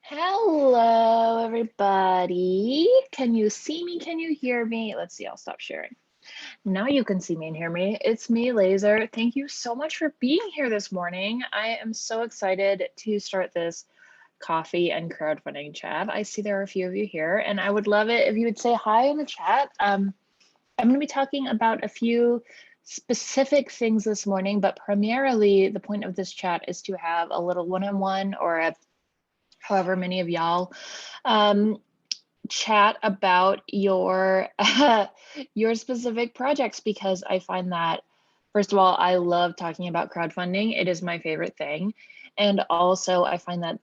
Hello, everybody. Can you see me? Can you hear me? Let's see, I'll stop sharing. Now you can see me and hear me. It's me, Laser. Thank you so much for being here this morning. I am so excited to start this coffee and crowdfunding chat. I see there are a few of you here, and I would love it if you would say hi in the chat. I'm going to be talking about a few specific things this morning, but primarily the point of this chat is to have a little one-on-one or a however many of y'all chat about your your specific projects, because I find that, first of all, I love talking about crowdfunding. It is my favorite thing. And also I find that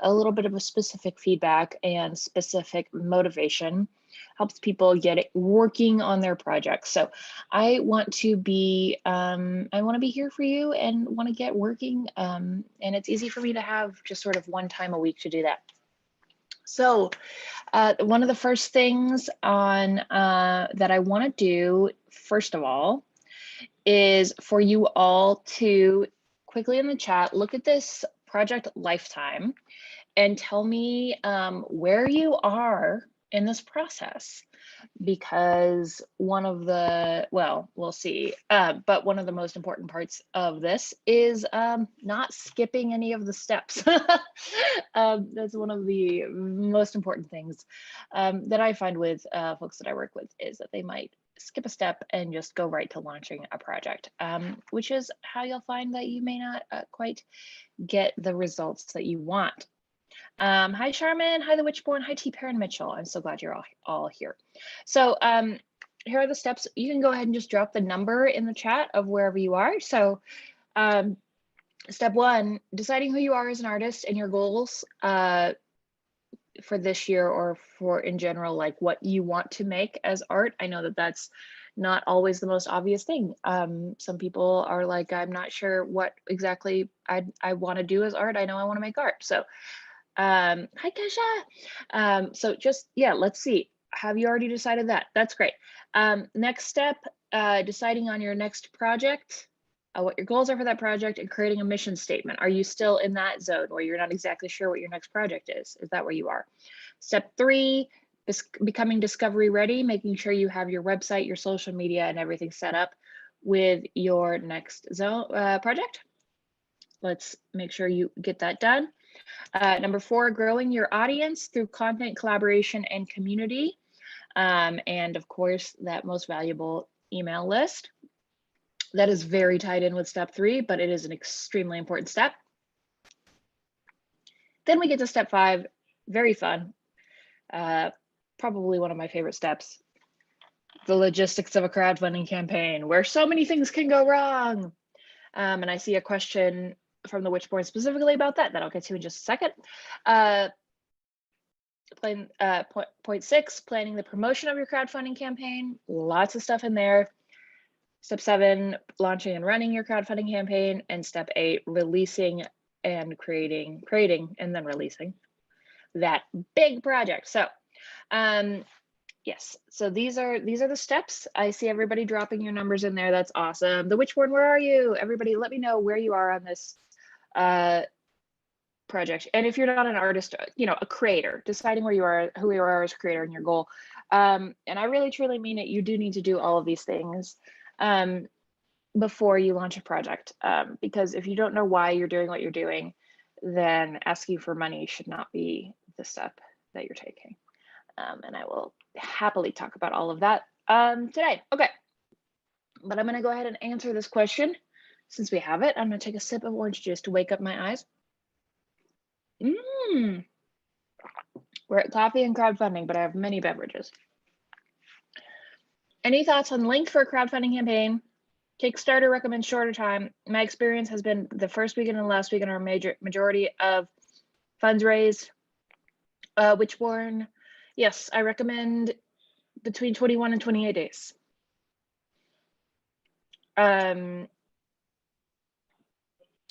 a little bit of a specific feedback and specific motivation helps people get it working on their projects. So I want to be here for you and want to get working. And it's easy for me to have just sort of one time a week to do that. So one of the first things on that I want to do, first of all, is for you all to quickly in the chat look at this project lifetime and tell me where you are in this process, because one of the, well, we'll see, but one of the most important parts of this is not skipping any of the steps. That's one of the most important things that I find with folks that I work with, is that they might skip a step and just go right to launching a project, which is how you'll find that you may not quite get the results that you want. Hi, Charmin. Hi, the Witchborn. Hi, T. Perrin Mitchell. I'm so glad you're all here. So here are the steps. You can go ahead and just drop the number in the chat of wherever you are. So step one, deciding who you are as an artist and your goals for this year, or for in general, like what you want to make as art. I know that that's not always the most obvious thing. Some people are like, I'm not sure what exactly I want to do as art. I know I want to make art. So hi, Kesha. So just, yeah, let's see. Have you already decided that? That's great. Next step, deciding on your next project, what your goals are for that project, and creating a mission statement. Are you still in that zone where you're not exactly sure what your next project is? Is that where you are? Step three, becoming discovery ready, making sure you have your website, your social media, and everything set up with your next zone project. Let's make sure you get that done. Number four, growing your audience through content collaboration and community. And of course, that most valuable email list. That is very tied in with step three, but it is an extremely important step. Then we get to step five, very fun. Probably one of my favorite steps. The logistics of a crowdfunding campaign, where so many things can go wrong. And I see a question from the Witchborn specifically about that I'll get to in just a second. Point six, planning the promotion of your crowdfunding campaign. Lots of stuff in there. Step seven, launching and running your crowdfunding campaign. And step eight, releasing and creating and then releasing that big project. So yes, so these are the steps. I see everybody dropping your numbers in there. That's awesome. The Witchborn, where are you? Everybody, let me know where you are on this project. And if you're not an artist, a creator, deciding where you are, who you are as a creator, and your goal. And I really truly mean it. You do need to do all of these things before you launch a project, because if you don't know why you're doing what you're doing, then asking for money should not be the step that you're taking. And I will happily talk about all of that today. Okay, but I'm going to go ahead and answer this question since we have it. I'm going to take a sip of orange juice to wake up my eyes. We're at coffee and crowdfunding, but I have many beverages. Any thoughts on length for a crowdfunding campaign? Kickstarter recommends shorter time. My experience has been the first weekend and last weekend are majority of funds raised. Witchborn, yes, I recommend between 21 and 28 days.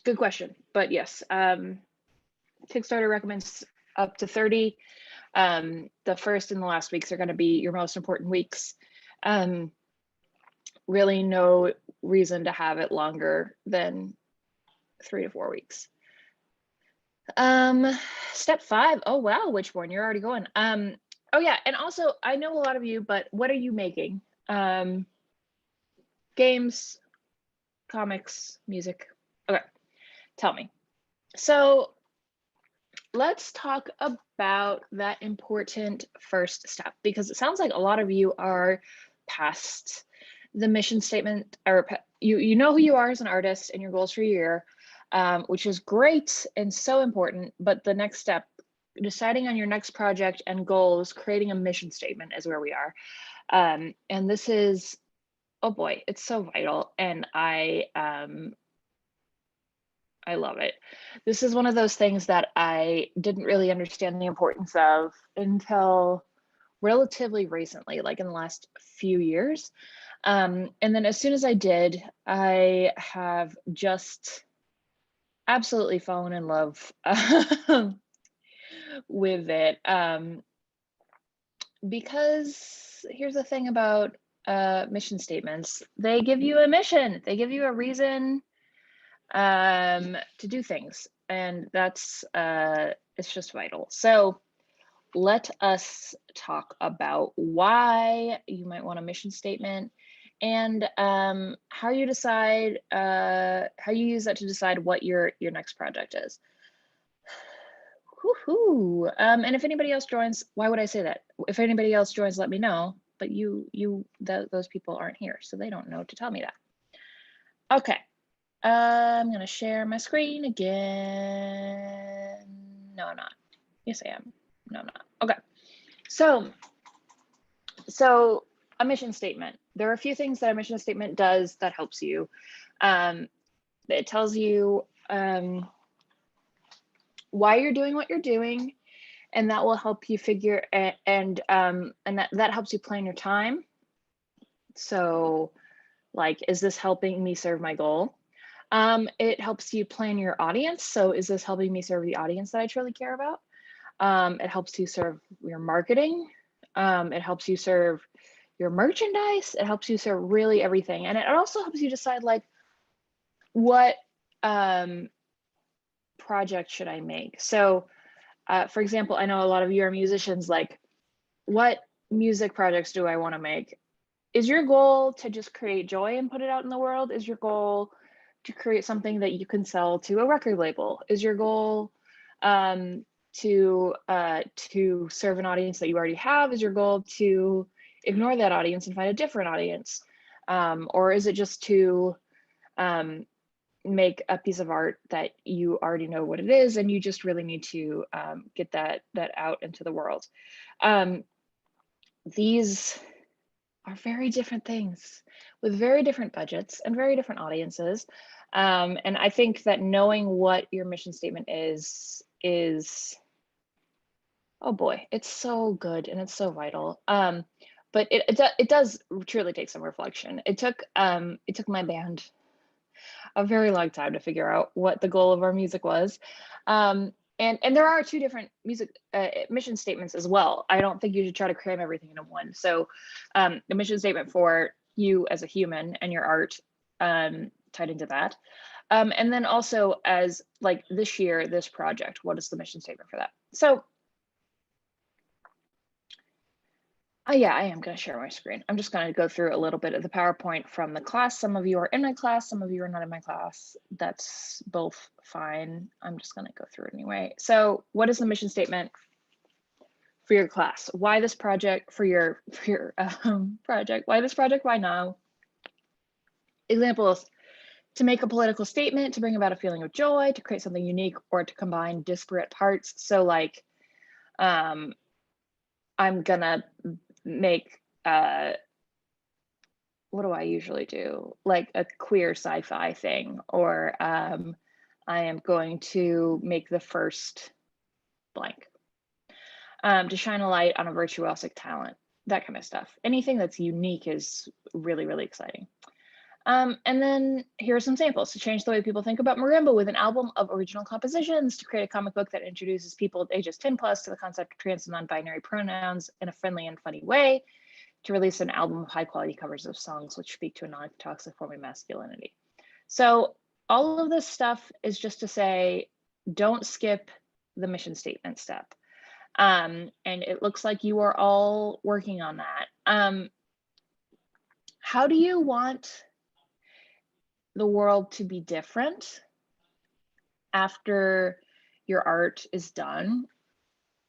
Good question, but yes, Kickstarter recommends up to 30. The first and the last weeks are going to be your most important weeks. Really no reason to have it longer than 3 to 4 weeks. Step 5. Oh wow, which one? You're already going. Oh yeah, and also I know a lot of you, but what are you making? Games, comics, music. Okay, tell me. So let's talk about that important first step, because it sounds like a lot of you are past the mission statement, or you know who you are as an artist and your goals for your year, which is great and so important. But the next step, deciding on your next project and goals, creating a mission statement, is where we are. And this is, oh boy, it's so vital, and I love it. This is one of those things that I didn't really understand the importance of until relatively recently, like in the last few years. And then as soon as I did, I have just absolutely fallen in love with it. Because here's the thing about mission statements: they give you a mission, they give you a reason to do things, and that's it's just vital. So let us talk about why you might want a mission statement, and how you decide, how you use that to decide what your next project is. Woohoo! And if anybody else joins, why would I say that? If anybody else joins, let me know. But those people aren't here, so they don't know to tell me that. Okay. I'm gonna share my screen again. No, I'm not. Yes, I am. No, I'm not. Okay. So a mission statement. There are a few things that a mission statement does that helps you. It tells you why you're doing what you're doing, and that will help you figure, and that helps you plan your time. So, like, is this helping me serve my goal? It helps you plan your audience. So is this helping me serve the audience that I truly care about? It helps you serve your marketing. It helps you serve your merchandise. It helps you serve really everything. And it also helps you decide, like, what project should I make? So for example, I know a lot of you are musicians. Like, what music projects do I want to make? Is your goal to just create joy and put it out in the world? Is your goal to create something that you can sell to a record label? Is your goal to serve an audience that you already have? Is your goal to ignore that audience and find a different audience? Or is it just to make a piece of art that you already know what it is, and you just really need to get that out into the world? These are very different things with very different budgets and very different audiences. And I think that knowing what your mission statement is, oh boy, it's so good and it's so vital. But it does truly take some reflection. It took my band a very long time to figure out what the goal of our music was. And there are two different music mission statements as well. I don't think you should try to cram everything into one. So the mission statement for you as a human and your art, tied into that. And then also, as like this year, this project, what is the mission statement for that? So yeah, I am going to share my screen. I'm just going to go through a little bit of the PowerPoint from the class. Some of you are in my class, some of you are not in my class. That's both fine. I'm just going to go through it anyway. So what is the mission statement for your class? Why this project? For your project? Why this project? Why now? Examples: to make a political statement, to bring about a feeling of joy, to create something unique, or to combine disparate parts. So like, I'm gonna make what do I usually do? Like a queer sci-fi thing, or I am going to make the first blank, to shine a light on a virtuosic talent, that kind of stuff. Anything that's unique is really, really exciting. And then here are some samples: to change the way people think about marimba with an album of original compositions, to create a comic book that introduces people ages 10 plus to the concept of trans and non-binary pronouns in a friendly and funny way, to release an album of high quality covers of songs which speak to a non-toxic form of masculinity. So all of this stuff is just to say, don't skip the mission statement step. And it looks like you are all working on that. How do you want the world to be different after your art is done?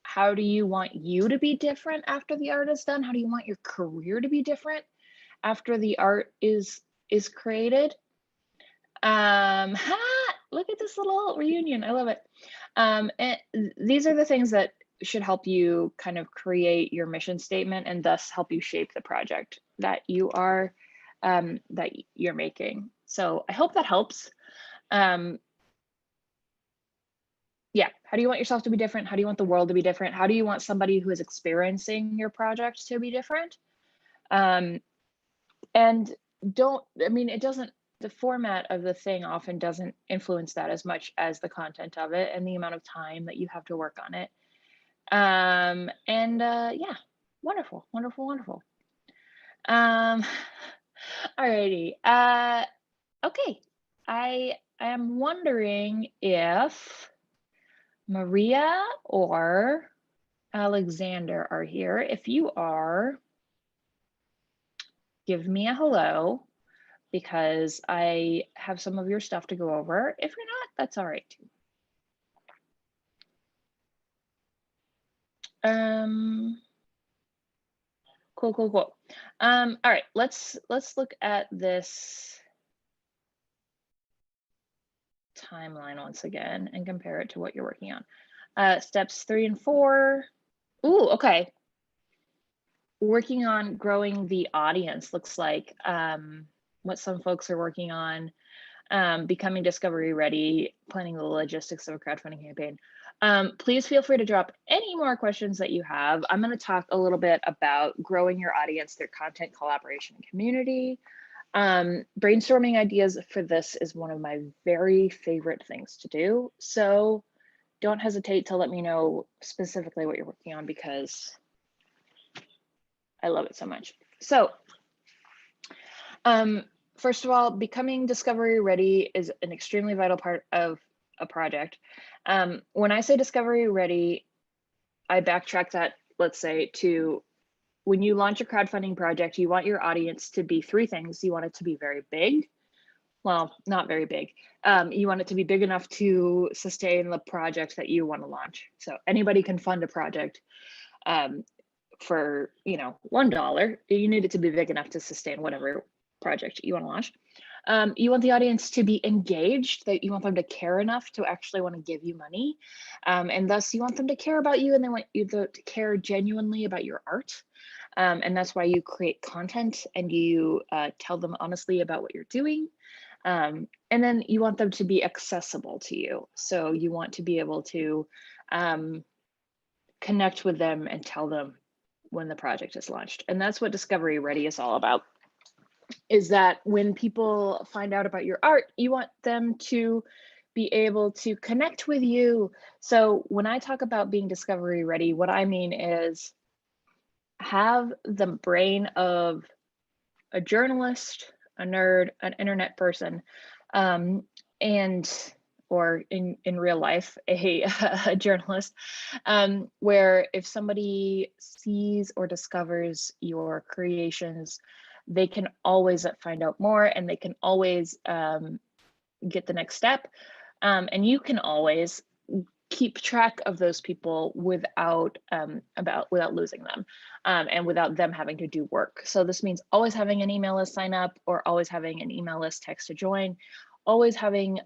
How do you want you to be different after the art is done? How do you want your career to be different after the art is created? Look at this little reunion. I love it. And these are the things that should help you kind of create your mission statement and thus help you shape the project that you're making. So I hope that helps. Yeah, how do you want yourself to be different? How do you want the world to be different? How do you want somebody who is experiencing your project to be different? And the format of the thing often doesn't influence that as much as the content of it and the amount of time that you have to work on it. Yeah, wonderful, wonderful, wonderful. Alrighty. Okay, I am wondering if Maria or Alexander are here. If you are, give me a hello, because I have some of your stuff to go over. If you're not, that's all right too. Cool. All right, let's look at this timeline once again and compare it to what you're working on. Steps 3 and 4. Ooh, okay. Working on growing the audience looks like what some folks are working on. Becoming discovery ready, planning the logistics of a crowdfunding campaign. Please feel free to drop any more questions that you have. I'm going to talk a little bit about growing your audience through content, collaboration, and community. Brainstorming ideas for this is one of my very favorite things to do. So don't hesitate to let me know specifically what you're working on, because I love it so much. So first of all, becoming discovery ready is an extremely vital part of a project. When I say discovery ready, I backtrack that, let's say, to when you launch a crowdfunding project, you want your audience to be 3 things. You want it to be very big. Well, not very big. You want it to be big enough to sustain the project that you want to launch. So anybody can fund a project for, $1. You need it to be big enough to sustain whatever project you want to launch. You want the audience to be engaged, that you want them to care enough to actually want to give you money. And thus you want them to care about you, and they want you to care genuinely about your art. And that's why you create content and you tell them honestly about what you're doing. And then you want them to be accessible to you. So you want to be able to connect with them and tell them when the project is launched. And that's what Discovery Ready is all about, is that when people find out about your art, you want them to be able to connect with you. So when I talk about being discovery ready, what I mean is have the brain of a journalist, a nerd, an internet person, or in real life, a journalist, where if somebody sees or discovers your creations, they can always find out more, and they can always get the next step. And you can always keep track of those people without losing them, and without them having to do work. So this means always having an email list sign up, or always having an email list text to join, always having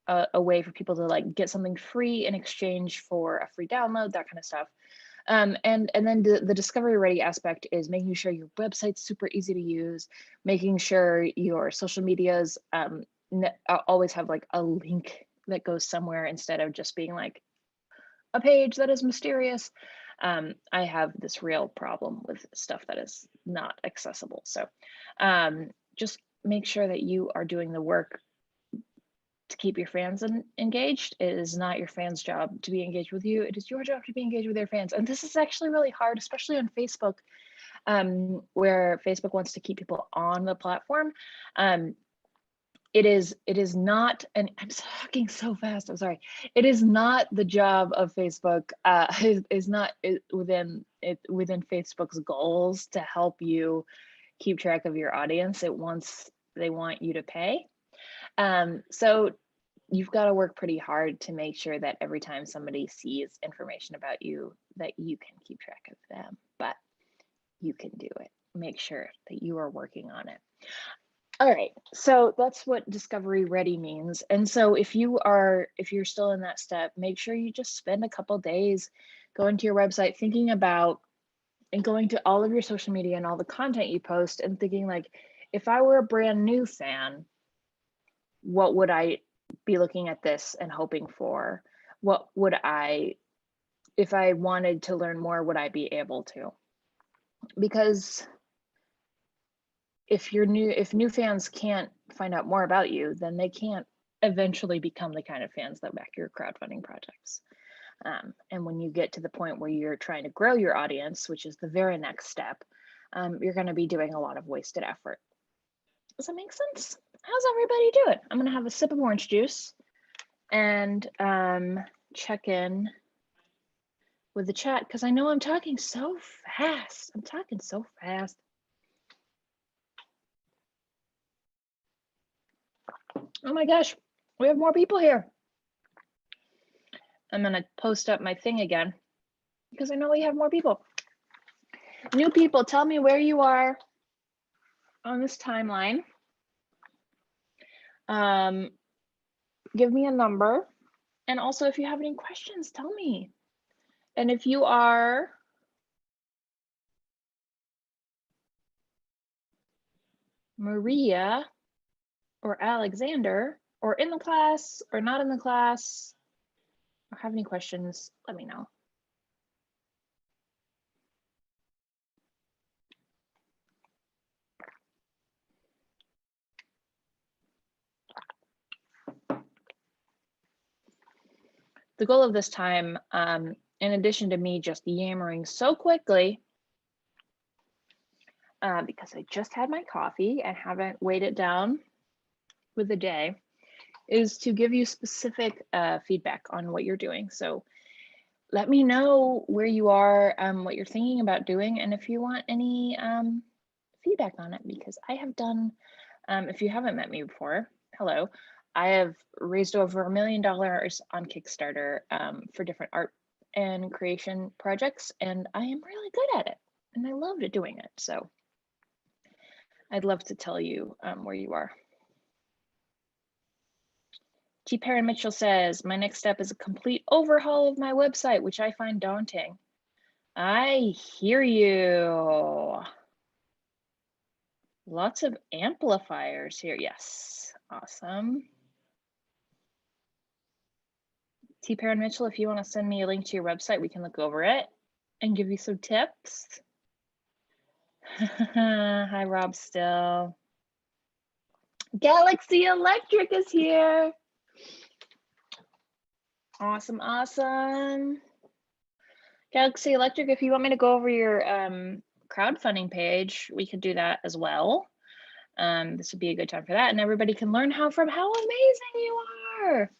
a way for people to get something free in exchange for a free download, that kind of stuff. And then the discovery ready aspect is making sure your website's super easy to use, making sure your social medias always have a link that goes somewhere instead of just being a page that is mysterious. I have this real problem with stuff that is not accessible. So just make sure that you are doing the work to keep your fans engaged. It is not your fans' job to be engaged with you. It is your job to be engaged with their fans. And this is actually really hard, especially on Facebook, where Facebook wants to keep people on the platform. it is not, and I'm talking so fast, I'm sorry. It is not the job of Facebook, is not within Facebook's goals to help you keep track of your audience. They want you to pay. So you've got to work pretty hard to make sure that every time somebody sees information about you, that you can keep track of them, but you can do it. Make sure that you are working on it. All right, so that's what discovery ready means. And so if you're still in that step, make sure you just spend a couple days going to your website, thinking about and going to all of your social media and all the content you post and thinking like, if I were a brand new fan, what would I be looking at this and hoping for? What would if I wanted to learn more, would I be able to? Because if new fans can't find out more about you, then they can't eventually become the kind of fans that back your crowdfunding projects. And when you get to the point where you're trying to grow your audience, which is the very next step, you're going to be doing a lot of wasted effort. Does that make sense? How's everybody doing? I'm going to have a sip of orange juice and check in with the chat because I know I'm talking so fast. Oh my gosh, we have more people here. I'm gonna post up my thing again because I know we have more people. New people, tell me where you are on this timeline. Give me a number. And also if you have any questions, tell me. And if you are Maria or Alexander or in the class or not in the class or have any questions, let me know. The goal of this time, in addition to me just yammering so quickly, because I just had my coffee and haven't weighed it down with the day, is to give you specific feedback on what you're doing. So let me know where you are, what you're thinking about doing, and if you want any feedback on it, because I have done, if you haven't met me before, hello, I have raised over $1 million on Kickstarter for different art and creation projects, and I am really good at it, and I loved doing it. So I'd love to tell you where you are. T. Perrin Mitchell says, my next step is a complete overhaul of my website, which I find daunting. I hear you. Lots of amplifiers here. Yes, awesome. T. Perrin Mitchell, if you want to send me a link to your website, we can look over it and give you some tips. Hi, Rob Still. Galaxy Electric is here. Awesome, awesome. Galaxy Electric, if you want me to go over your crowdfunding page, we could do that as well. This would be a good time for that, and everybody can learn how amazing you are.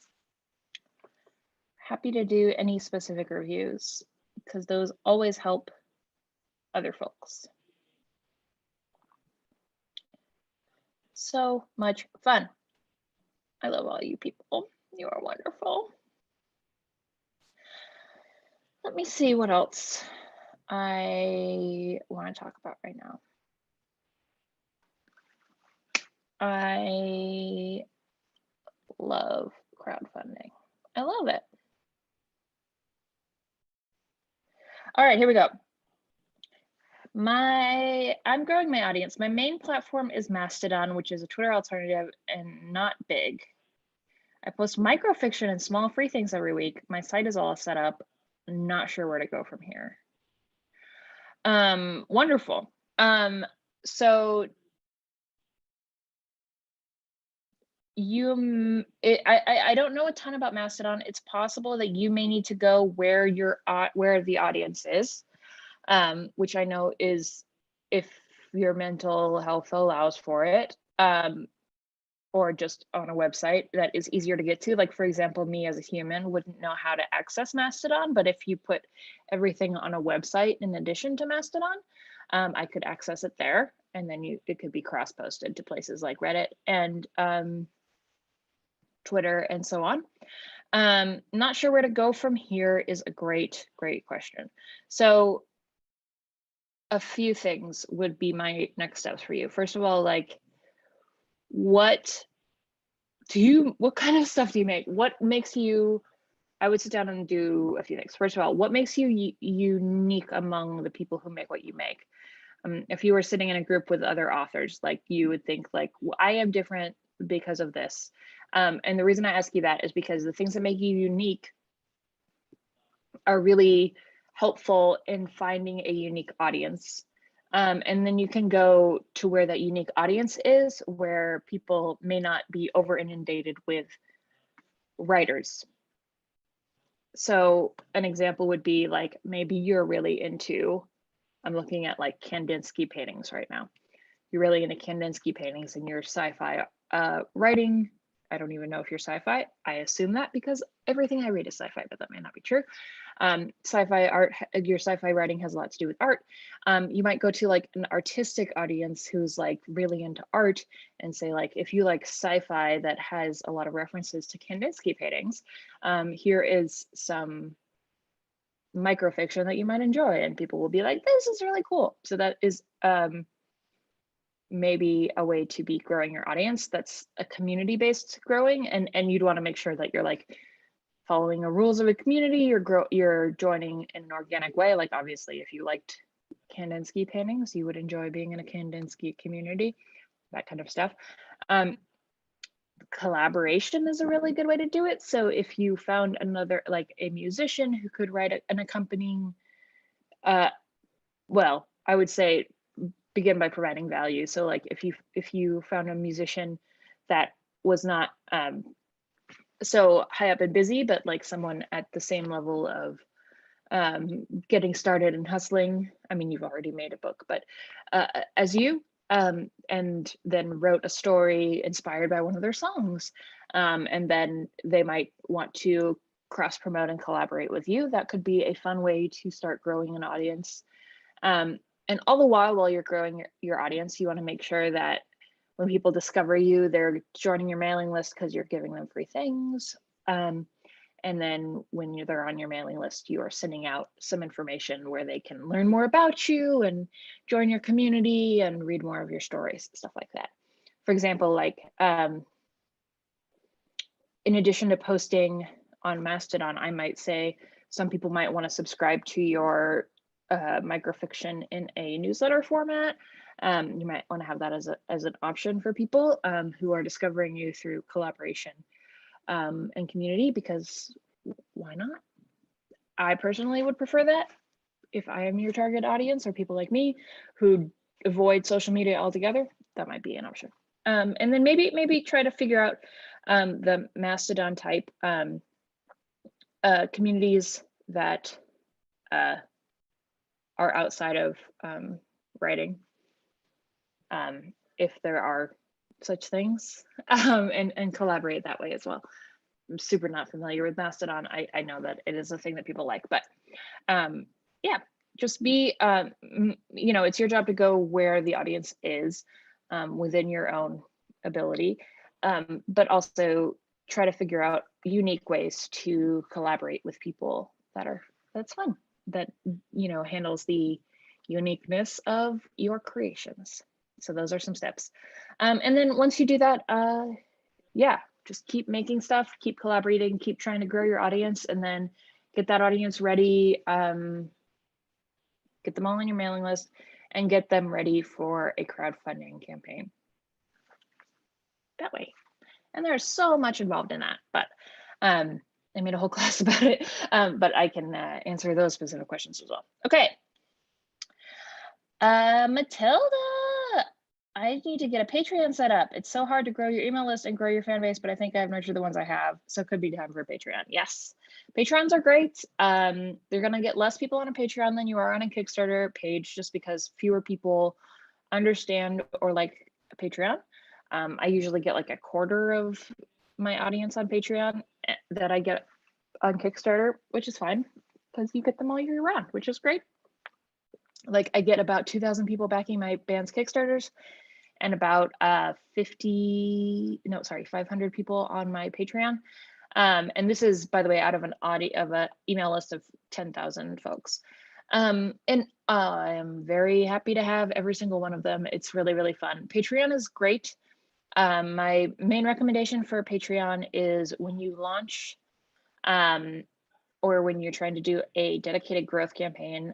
Happy to do any specific reviews because those always help other folks. So much fun. I love all you people. You are wonderful. Let me see what else I want to talk about right now. I love crowdfunding. I love it. All right, here we go. I'm growing my audience. My main platform is Mastodon, which is a Twitter alternative and not big. I post microfiction and small free things every week. My site is all set up. Not sure where to go from here. Wonderful. So I don't know a ton about Mastodon. It's possible that you may need to go where the audience is, which I know is if your mental health allows for it. or just on a website that is easier to get to. Like, for example, me as a human wouldn't know how to access Mastodon, but if you put everything on a website in addition to Mastodon, I could access it there, and then it could be cross-posted to places like Reddit and Twitter and so on. Not sure where to go from here is a great question. So a few things would be my next steps for you. First of all, like, what kind of stuff do you make? What makes you, I would sit down and do a few things. First of all, what makes you unique among the people who make what you make? If you were sitting in a group with other authors, like, you would think like, well, I am different because of this. And the reason I ask you that is because the things that make you unique are really helpful in finding a unique audience. And then you can go to where that unique audience is, where people may not be over inundated with writers. So an example would be like, maybe you're really into, I'm looking at like Kandinsky paintings right now. You're really into Kandinsky paintings and you're sci-fi writing. I don't even know if you're sci-fi. I assume that because everything I read is sci-fi, but that may not be true. Sci-fi art, your sci-fi writing has a lot to do with art. You might go to like an artistic audience who's like really into art and say like, if you like sci-fi that has a lot of references to Kandinsky paintings, here is some microfiction that you might enjoy, and people will be like, this is really cool. So that is maybe a way to be growing your audience. That's a community-based growing, and you'd want to make sure that you're like following the rules of a community. You're joining in an organic way. Like, obviously, if you liked Kandinsky paintings, you would enjoy being in a Kandinsky community, that kind of stuff. Collaboration is a really good way to do it. So if you found another, like a musician who could write an accompanying, well, I would say begin by providing value. So like if you found a musician that was not so high up and busy, but like someone at the same level of getting started and hustling. I mean, you've already made a book, but as you, and then wrote a story inspired by one of their songs, and then they might want to cross promote and collaborate with you. That could be a fun way to start growing an audience. And all the while you're growing your audience, you want to make sure that when people discover you, they're joining your mailing list because you're giving them free things. And then when they're on your mailing list, you are sending out some information where they can learn more about you and join your community and read more of your stories, stuff like that. For example, like in addition to posting on Mastodon, I might say some people might want to subscribe to your microfiction in a newsletter format. You might want to have that as an option for people who are discovering you through collaboration and community, because why not? I personally would prefer that if I am your target audience, or people like me who avoid social media altogether. That might be an option. And then maybe try to figure out the Mastodon type communities that are outside of writing, if there are such things, and collaborate that way as well. I'm super not familiar with Mastodon. I know that it is a thing that people like, but yeah, just be, you know, it's your job to go where the audience is within your own ability, but also try to figure out unique ways to collaborate with people that's fun, that, you know, handles the uniqueness of your creations. So those are some steps. And then once you do that, yeah, just keep making stuff, keep collaborating, keep trying to grow your audience, and then get that audience ready, get them all on your mailing list, and get them ready for a crowdfunding campaign that way. And there's so much involved in that, but I made a whole class about it, but I can answer those specific questions as well. Okay. Matilda, I need to get a Patreon set up. It's so hard to grow your email list and grow your fan base, but I think I've nurtured the ones I have, so it could be time for a Patreon. Yes, Patreons are great. They're gonna get less people on a Patreon than you are on a Kickstarter page, just because fewer people understand or like a Patreon. I usually get like a quarter of my audience on Patreon that I get on Kickstarter, which is fine because you get them all year round, which is great. Like I get about 2,000 people backing my band's Kickstarters and about 500 people on my Patreon. And this is, by the way, out of an email list of 10,000 folks. And I am very happy to have every single one of them. It's really, really fun. Patreon is great. My main recommendation for Patreon is when you launch or when you're trying to do a dedicated growth campaign,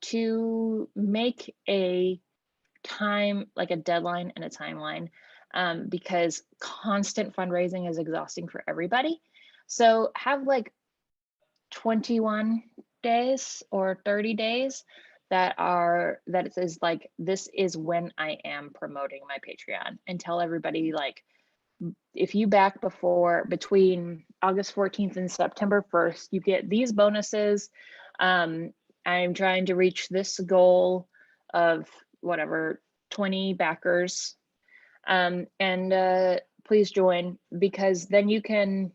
to make a time, like a deadline and a timeline, because constant fundraising is exhausting for everybody. So have like 21 days or 30 days that it is like, this is when I am promoting my Patreon, and tell everybody, like, if you back between August 14th and September 1st, you get these bonuses. I'm trying to reach this goal of whatever, 20 backers. And please join, because then you can,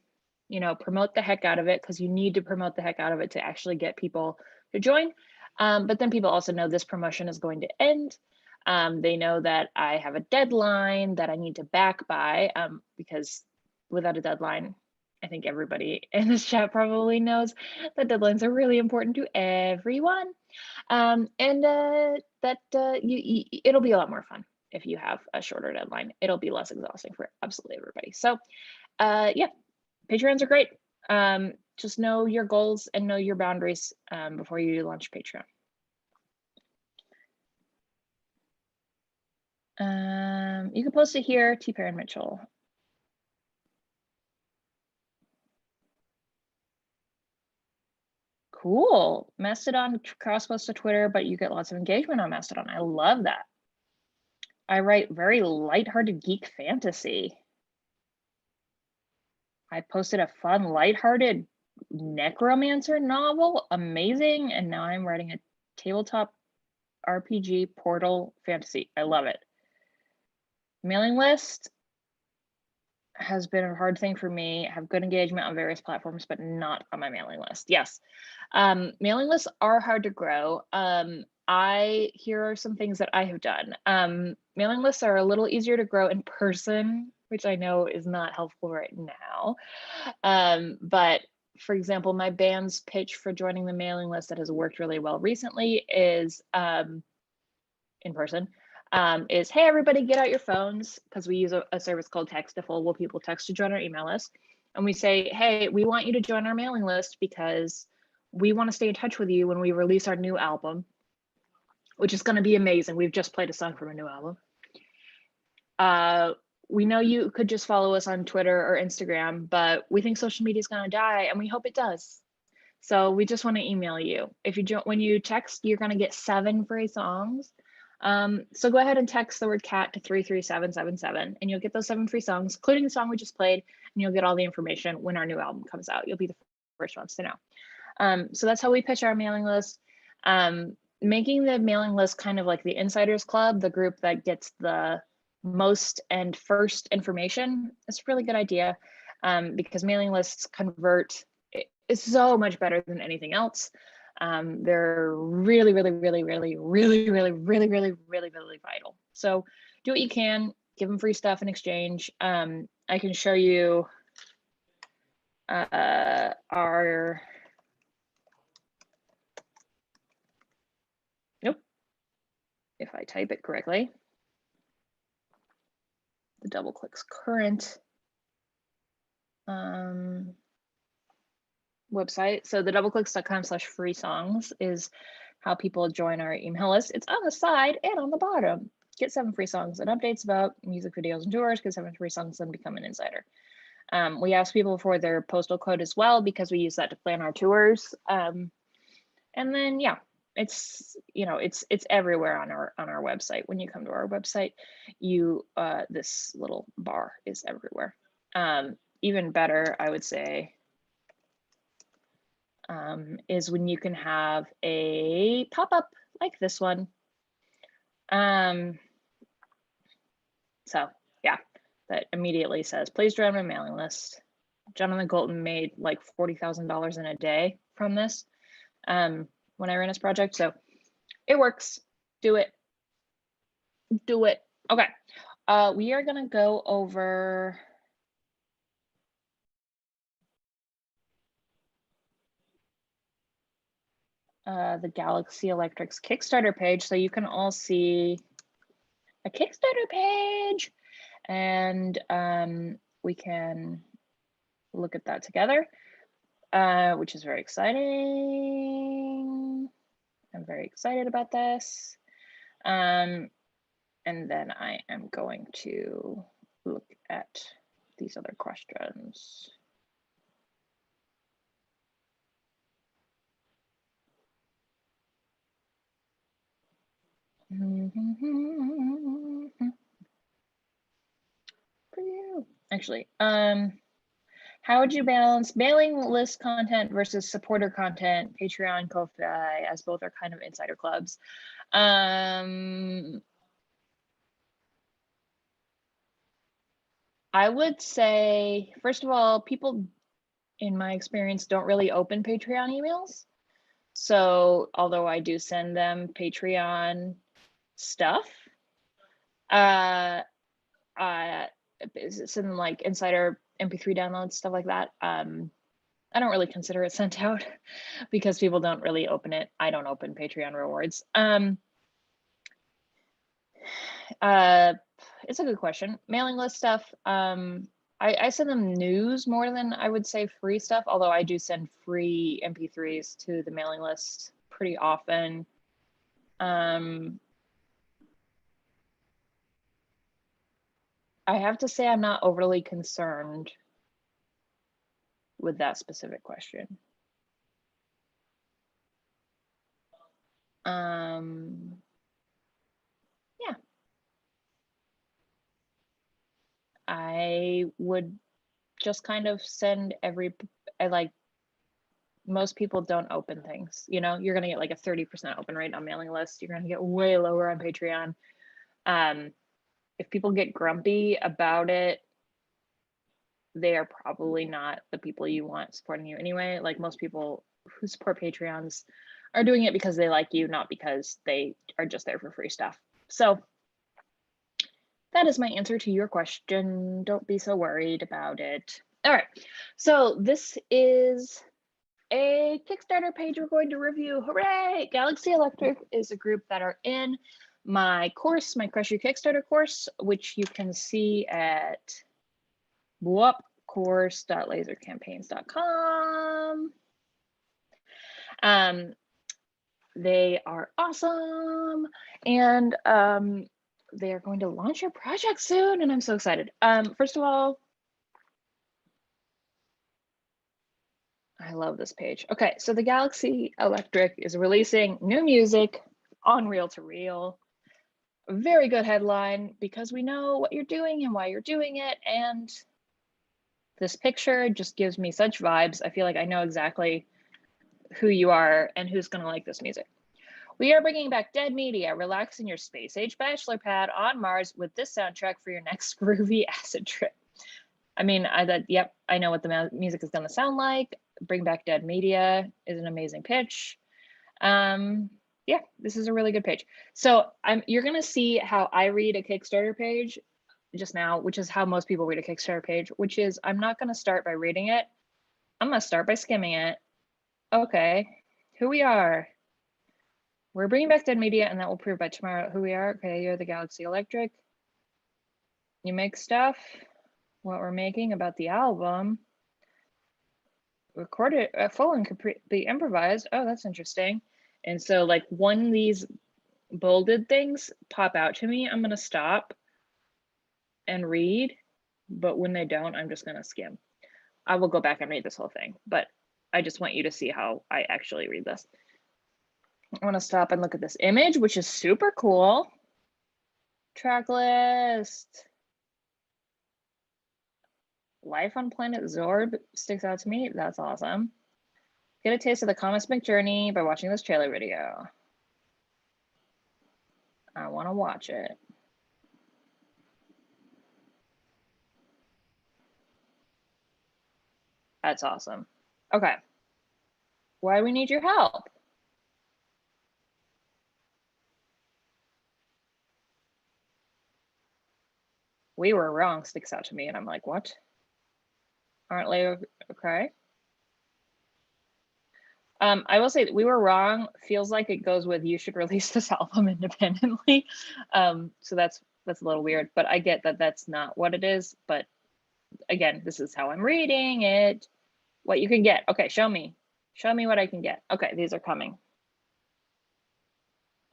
promote the heck out of it, because you need to promote the heck out of it to actually get people to join. But then people also know this promotion is going to end. They know that I have a deadline that I need to back by, because without a deadline, I think everybody in this chat probably knows that deadlines are really important to everyone. It'll be a lot more fun if you have a shorter deadline. It'll be less exhausting for absolutely everybody. So yeah, Patreons are great. Just know your goals and know your boundaries before you launch Patreon. You can post it here, T. Perrin Mitchell. Cool. Mastodon cross-post to Twitter, but you get lots of engagement on Mastodon. I love that. I write very lighthearted geek fantasy. I posted a fun, lighthearted necromancer novel. Amazing. And now I'm writing a tabletop RPG portal fantasy. I love it. Mailing list has been a hard thing for me. I have good engagement on various platforms, but not on my mailing list. Yes. Mailing lists are hard to grow. Here are some things that I have done. Mailing lists are a little easier to grow in person, which I know is not helpful right now. But for example, my band's pitch for joining the mailing list that has worked really well recently is in person. Is, hey, everybody, get out your phones, because we use a service called Textiful, where people text to join our email list. And we say, hey, we want you to join our mailing list because we want to stay in touch with you when we release our new album, which is going to be amazing. We've just played a song from a new album. We know you could just follow us on Twitter or Instagram, but we think social media is going to die, and we hope it does. So we just want to email you. When you text, you're going to get 7 free songs. So go ahead and text the word cat to 33777, and you'll get those 7 free songs, including the song we just played, and you'll get all the information when our new album comes out. You'll be the first ones to know. So that's how we pitch our mailing list. Making the mailing list kind of like the insiders club, the group that gets the most and first information, is a really good idea, because mailing lists convert. It's so much better than anything else. They're really, really, really, really, really, really, really, really, really, really vital. So do what you can, give them free stuff in exchange. I can show you our, nope, if I type it correctly, the Doubleclicks current website. So the doubleclicks.com/free songs is how people join our email list. It's on the side and on the bottom. Get 7 free songs and updates about music videos and tours, get 7 free songs and become an insider. We ask people for their postal code as well, because we use that to plan our tours. And then, yeah, it's everywhere on our website. When you come to our website, this little bar is everywhere. Even better, I would say, is when you can have a pop-up like this one. So yeah, that immediately says, please join my mailing list. Jonathan Colton made like $40,000 in a day from this when I ran his project. So it works. Do it. Do it. Okay. We are going to go over the Galaxy Electric's Kickstarter page, so you can all see a Kickstarter page, and we can look at that together, which is very exciting. I'm very excited about this. And then I am going to look at these other questions. Actually, how would you balance mailing list content versus supporter content, Patreon, Ko-fi, as both are kind of insider clubs? I would say, first of all, people, in my experience, don't really open Patreon emails. So although I do send them Patreon stuff, send like insider MP3 downloads, stuff like that. I don't really consider it sent out because people don't really open it. I don't open Patreon rewards. It's a good question. Mailing list stuff. I send them news more than I would say free stuff, although I do send free MP3s to the mailing list pretty often. I have to say I'm not overly concerned with that specific question. Yeah. I would just kind of send most people don't open things, you know, you're going to get like a 30% open rate on mailing lists. You're going to get way lower on Patreon. If people get grumpy about it, they are probably not the people you want supporting you anyway. Like most people who support Patreons are doing it because they like you, not because they are just there for free stuff. So that is my answer to your question. Don't be so worried about it. All right, so this is a Kickstarter page we're going to review. Hooray! Galaxy Electric is a group that are in my course, my Crush Your Kickstarter course, which you can see at course.lasercampaigns.com. They are awesome, and they are going to launch your project soon, and I'm so excited. First of all, I love this page. Okay, so the Galaxy Electric is releasing new music on Reel to Reel. Very good headline because we know what you're doing and why you're doing it, and this picture just gives me such vibes. I feel like I know exactly who you are and who's going to like this music. We are bringing back dead media. Relax in your space-age bachelor pad on Mars with this soundtrack for your next groovy acid trip. I mean, yep, I know what the music is going to sound like. Bring back dead media is an amazing pitch. Yeah, this is a really good page. So you're going to see how I read a Kickstarter page just now, which is how most people read a Kickstarter page, which is I'm not going to start by reading it. I'm going to start by skimming it. Okay, who we are. We're bringing back dead media, and that will prove by tomorrow who we are. Okay, you're the Galaxy Electric. You make stuff. What we're making about the album. Recorded full and be improvised. Oh, that's interesting. And so like when these bolded things pop out to me, I'm going to stop and read. But when they don't, I'm just going to skim. I will go back and read this whole thing, but I just want you to see how I actually read this. I want to stop and look at this image, which is super cool. Track list. Life on planet Zorb sticks out to me. That's awesome. Get a taste of the cosmic journey by watching this trailer video. I want to watch it. That's awesome. Okay. Why do we need your help? We were wrong sticks out to me, and I'm like, what? Aren't they okay? I will say that we were wrong. Feels like it goes with you should release this album independently. So that's a little weird, but I get that that's not what it is. But again, this is how I'm reading it. What you can get. Okay, show me. Show me what I can get. Okay, these are coming.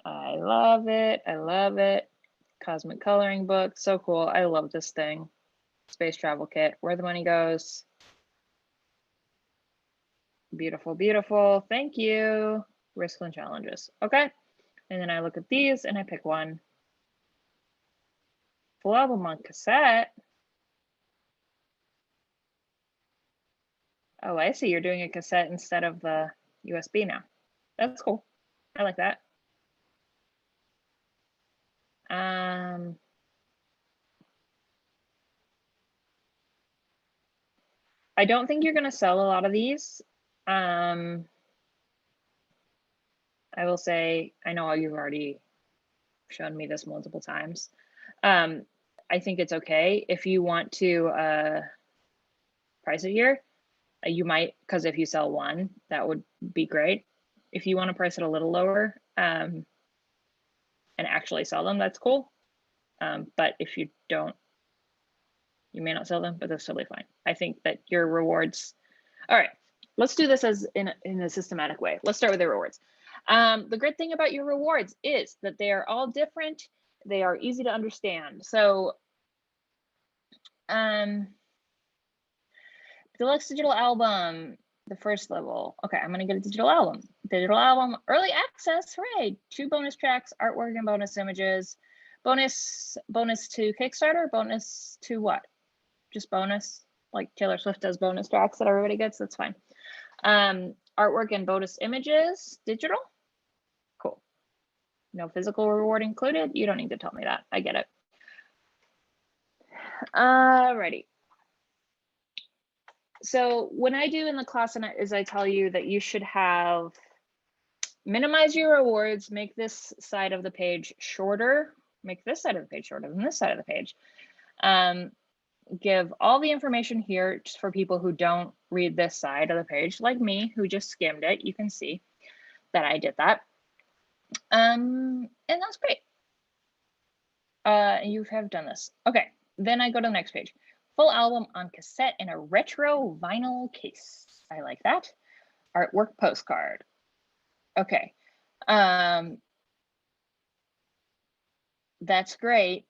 I love it. I love it. Cosmic coloring book. So cool. I love this thing. Space travel kit. Where the money goes. Beautiful, beautiful. Thank you. Risks and challenges. Okay. And then I look at these and I pick one. Full album on cassette. Oh, I see. You're doing a cassette instead of the USB now. That's cool. I like that. I don't think you're going to sell a lot of these. I will say, I know you've already shown me this multiple times. I think it's okay if you want to price it here. You might, because if you sell one, that would be great. If you want to price it a little lower and actually sell them, that's cool. But if you don't, you may not sell them, but that's totally fine. I think that your rewards. All right, let's do this as in a systematic way. Let's start with the rewards. The great thing about your rewards is that they are all different. They are easy to understand. So, deluxe digital album, the first level. Okay, I'm gonna get a digital album. Digital album, early access, hooray! 2 bonus tracks, artwork and bonus images. Bonus to Kickstarter, bonus to what? Just bonus, like Taylor Swift does bonus tracks that everybody gets, that's fine. Artwork and bonus images, digital, cool. No physical reward included, you don't need to tell me that, I get it. Alrighty. So when I do in the class is I tell you that you should have, minimize your rewards, make this side of the page shorter, make this side of the page shorter than this side of the page. Give all the information here just for people who don't read this side of the page, like me, who just skimmed it. You can see that I did that. And that's great. You have done this. Okay, then I go to the next page. Full album on cassette in a retro vinyl case. I like that. Artwork postcard. Okay. That's great.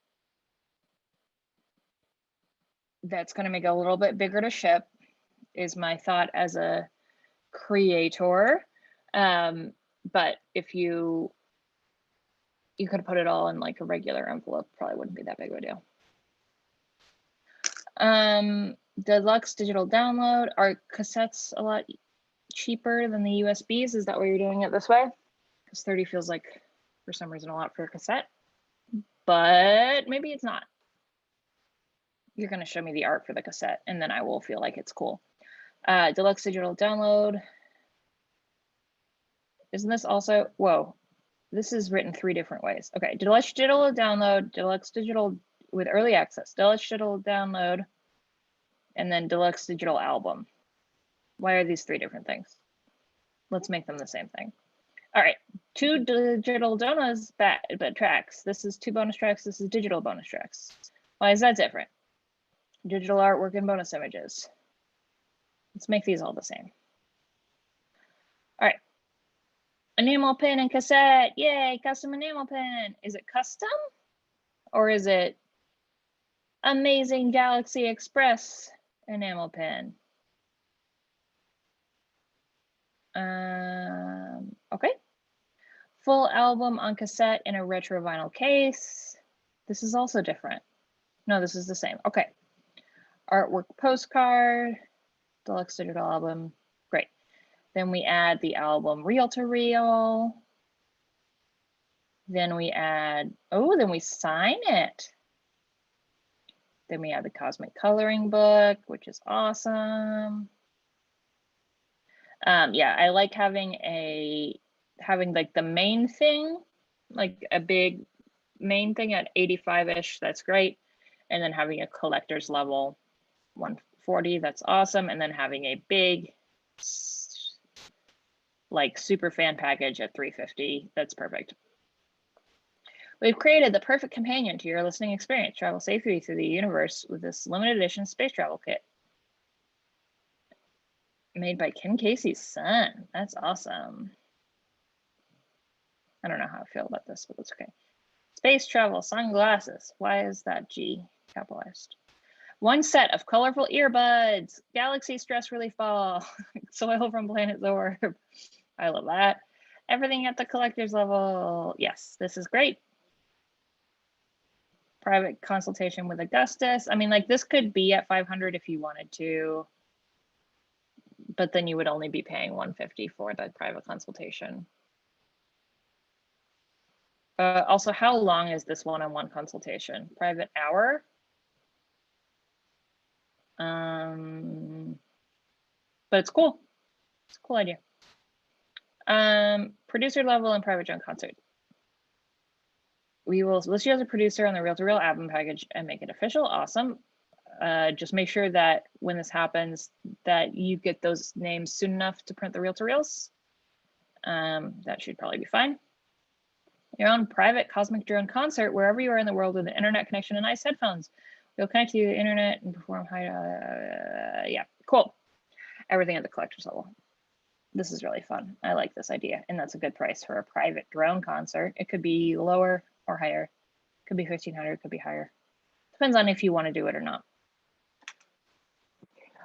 That's going to make it a little bit bigger to ship, is my thought as a creator. But if you could put it all in like a regular envelope, probably wouldn't be that big of a deal. Deluxe digital download. Are cassettes a lot cheaper than the USBs? Is that why you're doing it this way? Because 30 feels like, for some reason, a lot for a cassette. But maybe it's not. You're going to show me the art for the cassette, and then I will feel like it's cool. Deluxe digital download. Isn't this also, whoa, this is written 3 different ways. Okay, deluxe digital download, deluxe digital with early access, deluxe digital download, and then deluxe digital album. Why are these 3 different things? Let's make them the same thing. All right, 2 digital downloads but tracks. This is 2 bonus tracks, this is digital bonus tracks. Why is that different? Digital artwork and bonus images. Let's make these all the same. All right. Enamel pin and cassette. Yay, custom enamel pin. Is it custom? Or is it Amazing Galaxy Express enamel pin? Okay. Full album on cassette in a retro vinyl case. This is also different. No, this is the same. Okay. Artwork postcard, deluxe digital album. Great. Then we add the album reel-to-reel. Then we add, oh, then we sign it. Then we add the cosmic coloring book, which is awesome. Yeah, I like having like the main thing, like a big main thing at 85-ish, that's great. And then having a collector's level 140, that's awesome. And then having a big like super fan package at 350, that's perfect. We've created the perfect companion to your listening experience. Travel safely through the universe with this limited edition space travel kit. Made by Ken Casey's son. That's awesome. I don't know how I feel about this, but that's okay. Space travel sunglasses. Why is that G capitalized? One set of colorful earbuds. Galaxy stress relief ball. Soil from planet Zorb. I love that. Everything at the collector's level. Yes, this is great. Private consultation with Augustus. I mean, like this could be at 500 if you wanted to, but then you would only be paying 150 for the private consultation. Also, how long is this one-on-one consultation? Private hour? But it's cool. It's a cool idea. Producer level and private joint concert. We will list you as a producer on the Reel to Reel album package and make it official. Awesome. Just make sure that when this happens, that you get those names soon enough to print the Reel to Reels. That should probably be fine. Your own private cosmic drone concert wherever you are in the world with an internet connection and nice headphones. We'll connect to the internet and perform yeah, cool. Everything at the collector's level. This is really fun. I like this idea, and that's a good price for a private drone concert. It could be lower or higher. It could be 1,500, it could be higher. Depends on if you want to do it or not.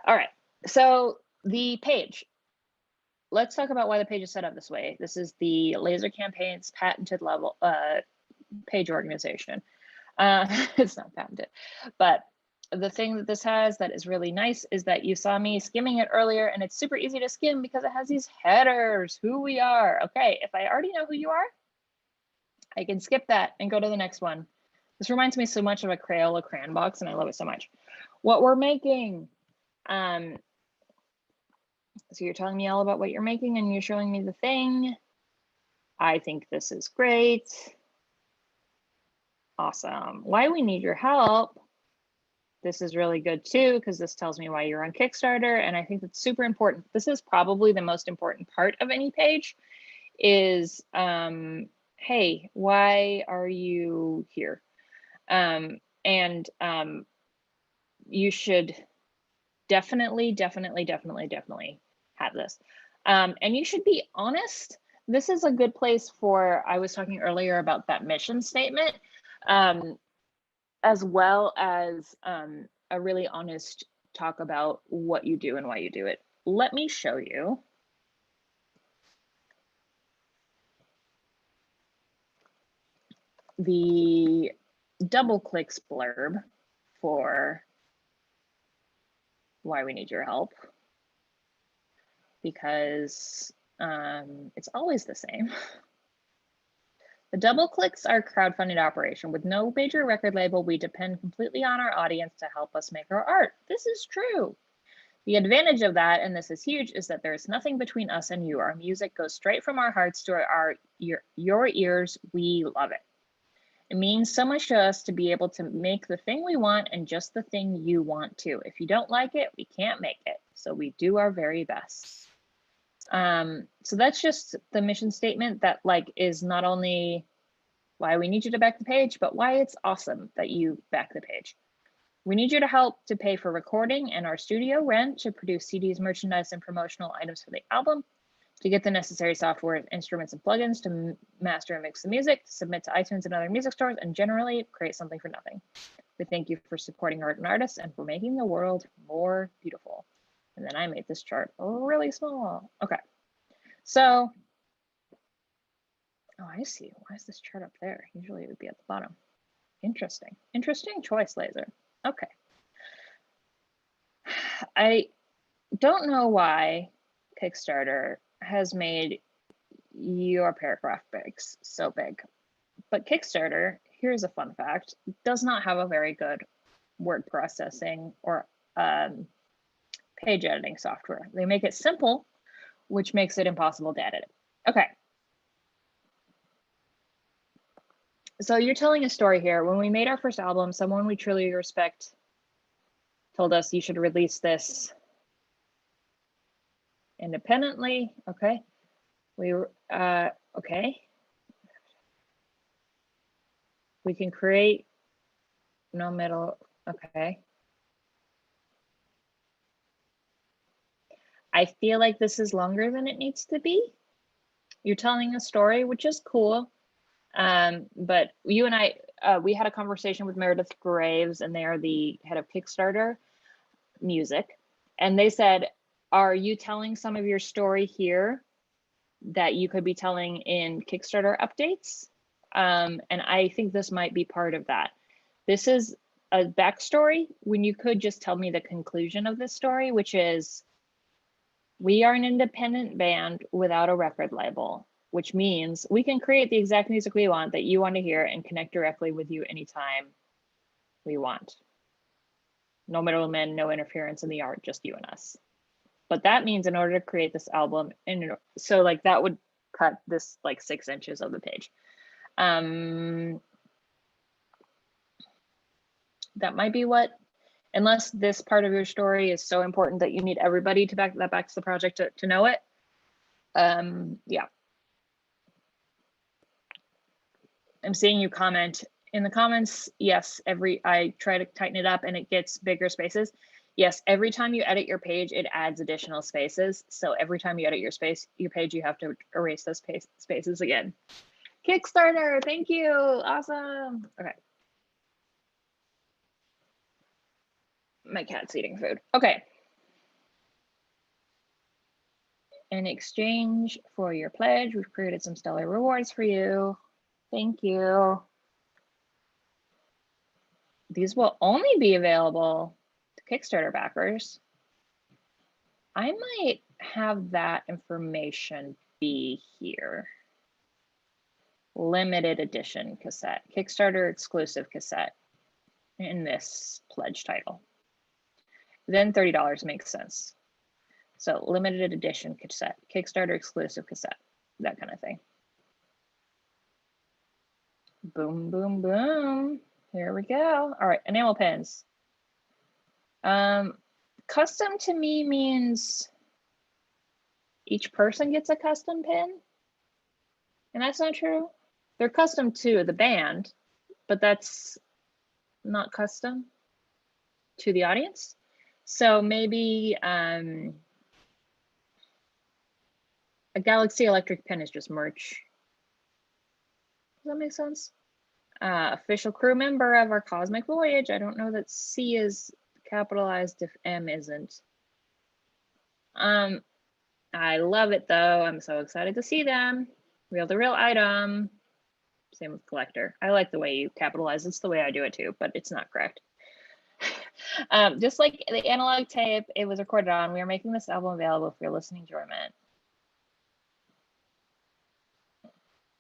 All right, so the page. Let's talk about why the page is set up this way. This is the Laser Campaign's patented level page organization. It's not patented, but the thing that this has that is really nice is that you saw me skimming it earlier, and it's super easy to skim because it has these headers, who we are. Okay, if I already know who you are, I can skip that and go to the next one. This reminds me so much of a Crayola crayon box, and I love it so much. What we're making. So you're telling me all about what you're making and you're showing me the thing. I think this is great. Awesome. Why we need your help. This is really good too, because this tells me why you're on Kickstarter. And I think that's super important. This is probably the most important part of any page is, hey, why are you here? You should definitely have this. And you should be honest. This is a good place for, I was talking earlier about that mission statement, as well as a really honest talk about what you do and why you do it. Let me show you. The Doubleclicks blurb for why we need your help, because it's always the same. The Doubleclicks are a crowdfunded operation. With no major record label, we depend completely on our audience to help us make our art. This is true. The advantage of that, and this is huge, is that there is nothing between us and you. Our music goes straight from our hearts to your ears. We love it. It means so much to us to be able to make the thing we want and just the thing you want to. If you don't like it, we can't make it. So we do our very best. So that's just the mission statement that like is not only why we need you to back the page, but why it's awesome that you back the page. We need you to help to pay for recording and our studio rent, to produce CDs, merchandise, and promotional items for the album, to get the necessary software, instruments, and plugins, to master and mix the music, to submit to iTunes and other music stores, and generally create something for nothing. We thank you for supporting art and artists and for making the world more beautiful. And then I made this chart really small. Okay, so, oh, I see. Why is this chart up there? Usually it would be at the bottom. Interesting. Interesting choice, Laser. Okay. I don't know why Kickstarter has made your paragraph bigs so big, but Kickstarter, here's a fun fact, does not have a very good word processing or page editing software. They make it simple which makes it impossible to edit it. Okay. So you're telling a story here. When we made our first album, someone we truly respect told us you should release this independently. Okay. Okay. We can create no middle. Okay. I feel like this is longer than it needs to be. You're telling a story, which is cool. But you and I, we had a conversation with Meredith Graves, and they are the head of Kickstarter music. And they said, are you telling some of your story here that you could be telling in Kickstarter updates? And I think this might be part of that. This is a backstory when you could just tell me the conclusion of this story, which is, we are an independent band without a record label, which means we can create the exact music we want that you want to hear and connect directly with you anytime we want. No middlemen, no interference in the art, just you and us. But that means in order to create this album, and so like that would cut this like 6 inches of the page. That might be what, unless this part of your story is so important that you need everybody to back to the project to know it. Yeah. I'm seeing you comment in the comments. Yes, I try to tighten it up and it gets bigger spaces. Yes, every time you edit your page, it adds additional spaces. So every time you edit your page, you have to erase those spaces again. Kickstarter, thank you, awesome. Okay. My cat's eating food. Okay. In exchange for your pledge, we've created some stellar rewards for you. Thank you. These will only be available to Kickstarter backers. I might have that information be here. Limited edition cassette, Kickstarter exclusive cassette in this pledge title. Then $30 makes sense. So limited edition cassette, Kickstarter exclusive cassette, that kind of thing. Boom, boom, boom. Here we go. All right, enamel pins. Custom to me means each person gets a custom pin. And that's not true. They're custom to the band, but that's not custom to the audience. So maybe a Galaxy Electric pin is just merch. Does that make sense? Official crew member of our Cosmic Voyage. I don't know that C is capitalized if M isn't. I love it though. I'm so excited to see them. Reel to reel item. Same with collector. I like the way you capitalize. It's the way I do it too, but it's not correct. Just like the analog tape it was recorded on, we are making this album available for your listening enjoyment.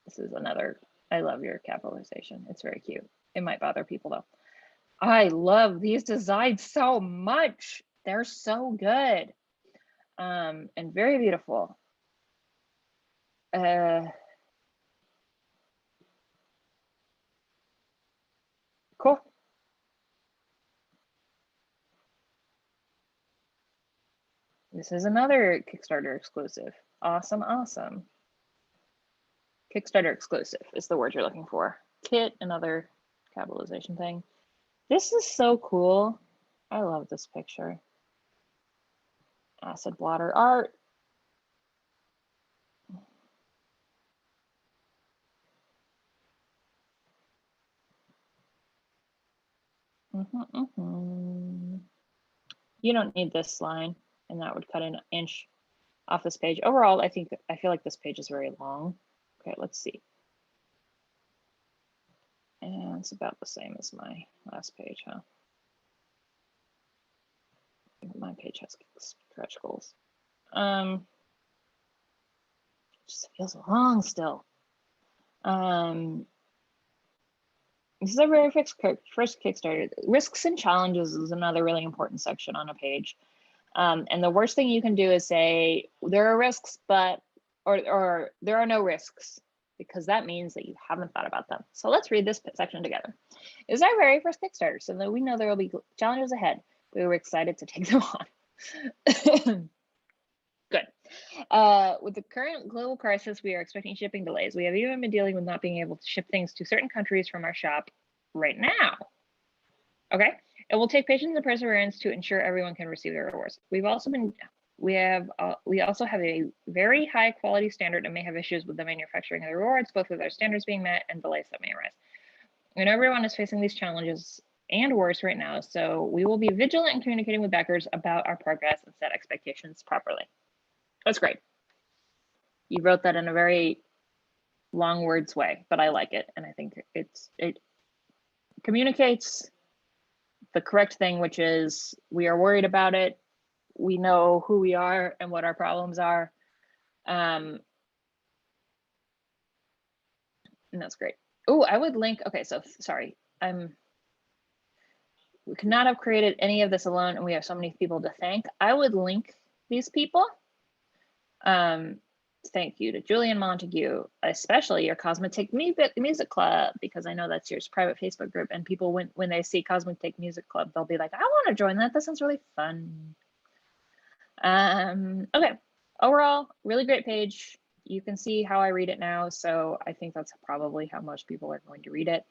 This is another, I love your capitalization. It's very cute. It might bother people though. I love these designs so much. They're so good. And very beautiful. Cool. This is another Kickstarter exclusive. Awesome, awesome. Kickstarter exclusive is the word you're looking for. Kit, another capitalization thing. This is so cool. I love this picture. Acid blotter art. You don't need this line, and that would cut an inch off this page. Overall, I feel like this page is very long. Okay, let's see. And it's about the same as my last page, huh? My page has stretch goals. It just feels long still. This is a very first Kickstarter. Risks and challenges is another really important section on a page. And the worst thing you can do is say there are risks, but or there are no risks, because that means that you haven't thought about them. So let's read this section together. It is our very first Kickstarter, so that we know there will be challenges ahead. We were excited to take them on. Good. With the current global crisis, we are expecting shipping delays. We have even been dealing with not being able to ship things to certain countries from our shop right now. Okay. It will take patience and perseverance to ensure everyone can receive their rewards. We also have a very high quality standard and may have issues with the manufacturing of the rewards, both with our standards being met and delays that may arise. And everyone is facing these challenges and worse right now, so we will be vigilant in communicating with backers about our progress and set expectations properly. That's great. You wrote that in a very long words way, but I like it, and I think it communicates the correct thing, which is we are worried about it. We know who we are and what our problems are. And that's great. Oh, I would link. Okay, so sorry. We could not have created any of this alone, and we have so many people to thank. I would link these people. Thank you to Julian Montague, especially your Cosmetic Music Club, because I know that's your private Facebook group, and people, when they see Cosmetic Music Club, they'll be like, I want to join that. That sounds really fun. Okay, overall, really great page. You can see how I read it now, so I think that's probably how most people are going to read it.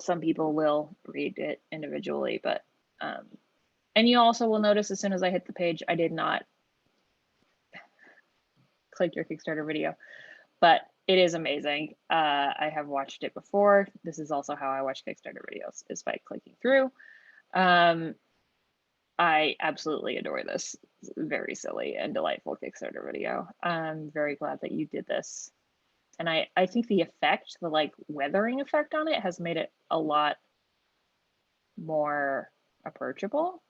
Some people will read it individually, but and you also will notice as soon as I hit the page, I did not click your Kickstarter video, but it is amazing. I have watched it before. This is also how I watch Kickstarter videos, is by clicking through. I absolutely adore this very silly and delightful Kickstarter video. I'm very glad that you did this. And I think the effect, the like weathering effect on it, has made it a lot more approachable.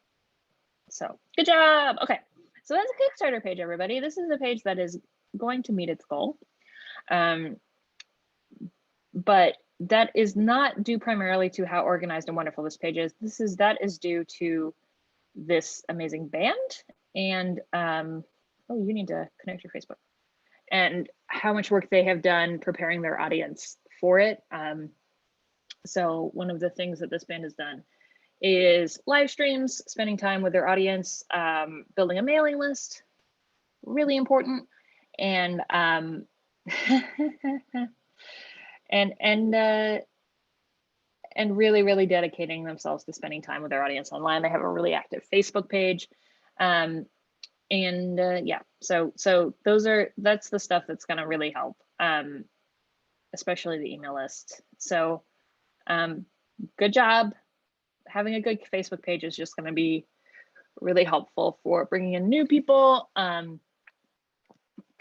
So good job. Okay, so that's a Kickstarter page, everybody. This is a page that is going to meet its goal. But that is not due primarily to how organized and wonderful this page is. That is due to this amazing band and oh, you need to connect your Facebook, and how much work they have done preparing their audience for it. So one of the things that this band has done is live streams, spending time with their audience, building a mailing list, really important, and and really dedicating themselves to spending time with their audience online. They have a really active Facebook page. Yeah, so that's the stuff that's going to really help, especially the email list. So good job. Having a good Facebook page is just going to be really helpful for bringing in new people,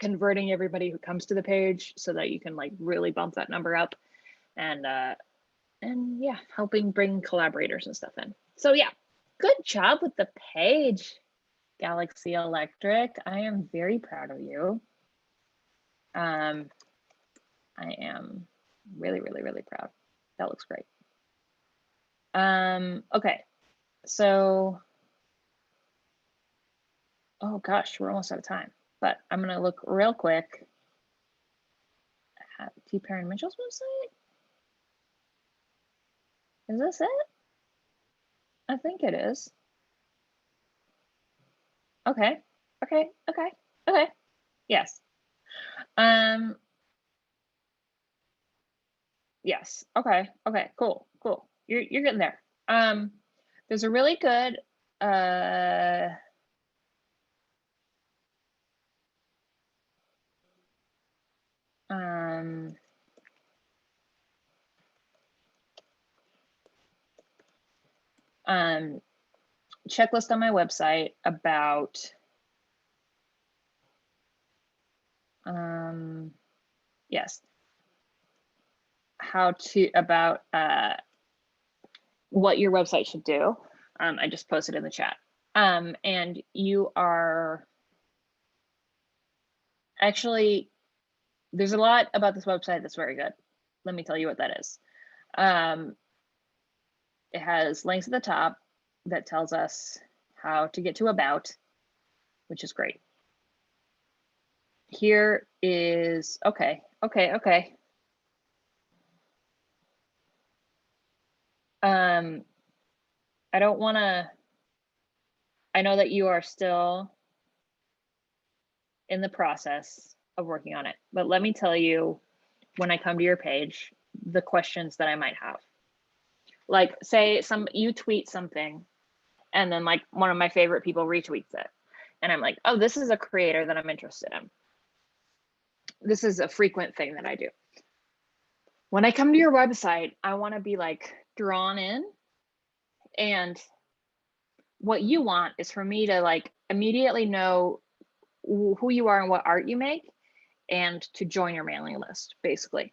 converting everybody who comes to the page so that you can like really bump that number up, and yeah, helping bring collaborators and stuff in. So yeah, good job with the page, Galaxy Electric. I am very proud of you. I am really proud. That looks great. Okay, so, oh gosh, we're almost out of time, but I'm gonna look real quick at T. Perrin Mitchell's website. Is this it? I think it is. Okay. Yes. Yes. Okay. Cool. You're getting there. There's a really good checklist on my website about yes, about what your website should do. I just posted in the chat. And you are actually, there's a lot about this website that's very good. Let me tell you what that is. It has links at the top that tells us how to get to about, which is great. Here is, okay. I don't want to, I know that you are still in the process of working on it, but let me tell you, when I come to your page, the questions that I might have. Like, say you tweet something, and then like one of my favorite people retweets it, and I'm like, oh, this is a creator that I'm interested in. This is a frequent thing that I do. When I come to your website, I want to be like drawn in, and what you want is for me to like immediately know who you are and what art you make, and to join your mailing list. Basically,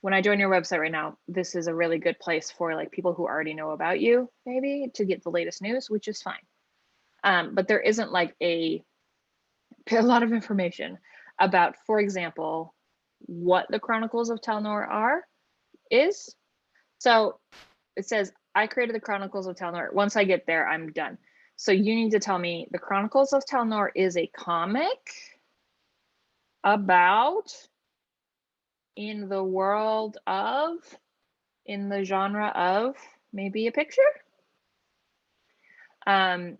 when I join your website right now, this is a really good place for like people who already know about you, maybe, to get the latest news, which is fine. But there isn't like a lot of information about, for example, what the Chronicles of Talnor is. So it says, I created the Chronicles of Talnor. Once I get there, I'm done. So you need to tell me the Chronicles of Talnor is a comic about, in the world of, in the genre of, maybe a picture. And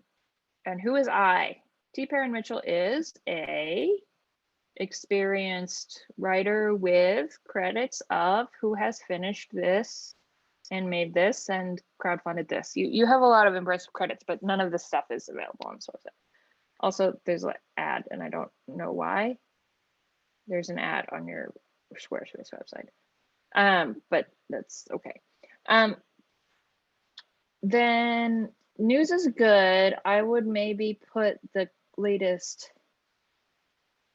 who is I? T. Perrin Mitchell is a experienced writer with credits of who has finished this and made this and crowdfunded this. You have a lot of impressive credits, but none of this stuff is available on this website. Also, there's an ad, and I don't know why. There's an ad on your Squarespace website, but that's okay. Then news is good. I would maybe put the latest,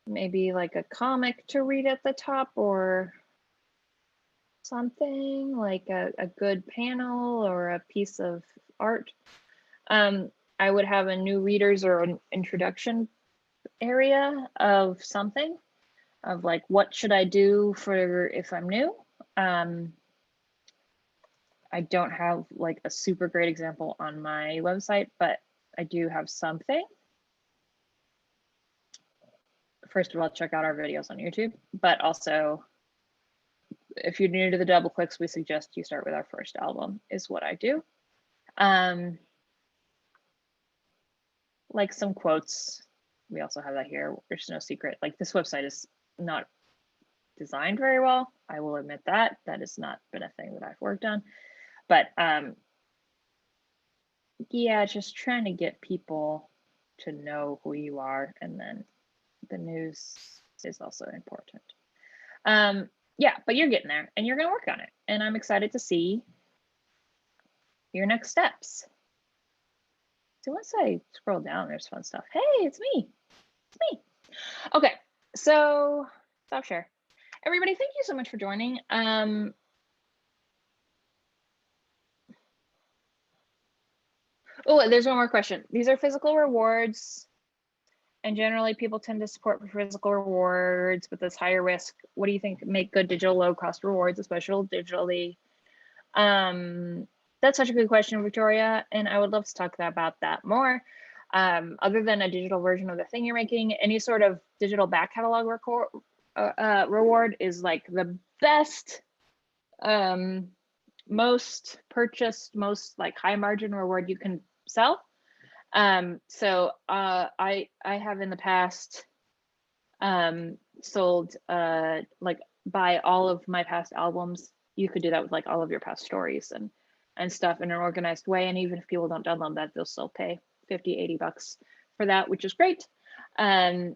maybe like a comic to read at the top, or something like a good panel or a piece of art. I would have a new readers or an introduction area of something, of like, what should I do for if I'm new? I don't have like a super great example on my website, but I do have something. First of all, check out our videos on YouTube, but also, if you're new to the Doubleclicks, we suggest you start with our first album, is what I do. Like some quotes. We also have that here. There's no secret. Like, this website is not designed very well. I will admit that. That has not been a thing that I've worked on. But yeah, just trying to get people to know who you are. And then the news is also important. Yeah, but you're getting there and you're going to work on it. And I'm excited to see your next steps. So once I scroll down, there's fun stuff. Hey, it's me. It's me. Okay, so stop share. Everybody, thank you so much for joining. Oh, there's one more question. These are physical rewards, and generally people tend to support for physical rewards, but this higher risk. What do you think make good digital low cost rewards, especially digitally? That's such a good question, Victoria, and I would love to talk about that more. Other than a digital version of the thing you're making, any sort of digital back catalog reward is like the best, most purchased, most like high margin reward you can sell. So I have in the past sold like, buy all of my past albums. You could do that with like all of your past stories and stuff in an organized way. And even if people don't download that, they'll still pay 50, 80 bucks for that, which is great. I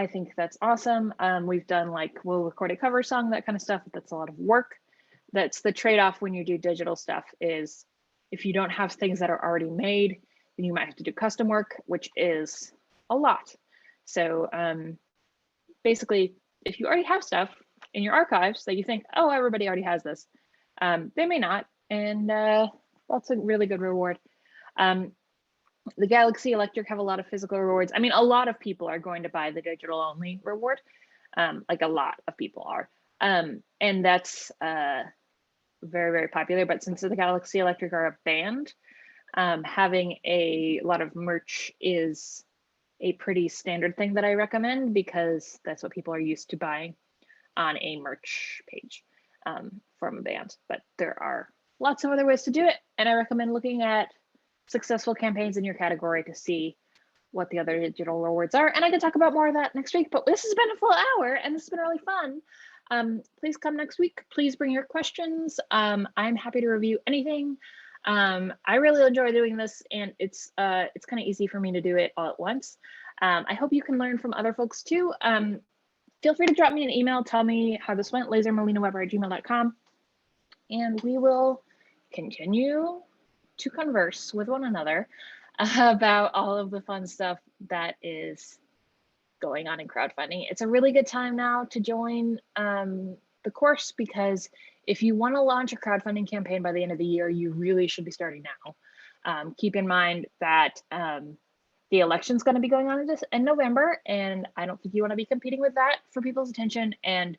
think that's awesome. We've done like, we'll record a cover song, that kind of stuff. That's a lot of work. That's the trade-off when you do digital stuff, is if you don't have things that are already made, then you might have to do custom work, which is a lot. So basically, if you already have stuff in your archives that you think, oh, everybody already has this, they may not. And that's a really good reward. The Galaxy Electric have a lot of physical rewards. I mean, a lot of people are going to buy the digital only reward. Like, a lot of people are. And that's very, very popular. But since the Galaxy Electric are a band, having a lot of merch is a pretty standard thing that I recommend because that's what people are used to buying on a merch page from a band. But there are lots of other ways to do it, and I recommend looking at successful campaigns in your category to see what the other digital rewards are. And I can talk about more of that next week, but this has been a full hour and this has been really fun. Please come next week. Please bring your questions. I'm happy to review anything. I really enjoy doing this, and it's kind of easy for me to do it all at once. I hope you can learn from other folks too. Feel free to drop me an email. Tell me how this went, lasermalena-webber@gmail.com. And we will continue to converse with one another about all of the fun stuff that is going on in crowdfunding. It's a really good time now to join the course, because if you want to launch a crowdfunding campaign by the end of the year, you really should be starting now. Keep in mind that the election's going to be going on in November, and I don't think you want to be competing with that for people's attention. And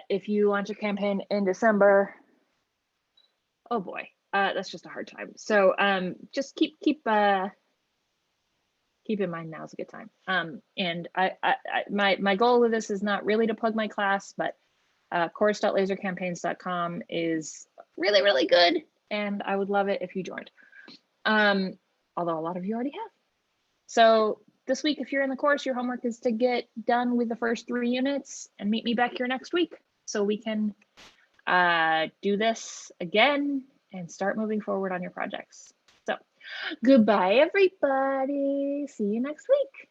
if you launch a campaign in December, oh boy, that's just a hard time. So just keep in mind now is a good time. And my goal with this is not really to plug my class, but course.lasercampaigns.com is really, really good, and I would love it if you joined. Although a lot of you already have. So this week, if you're in the course, your homework is to get done with the first 3 units and meet me back here next week so we can do this again and start moving forward on your projects. So goodbye, everybody. See you next week.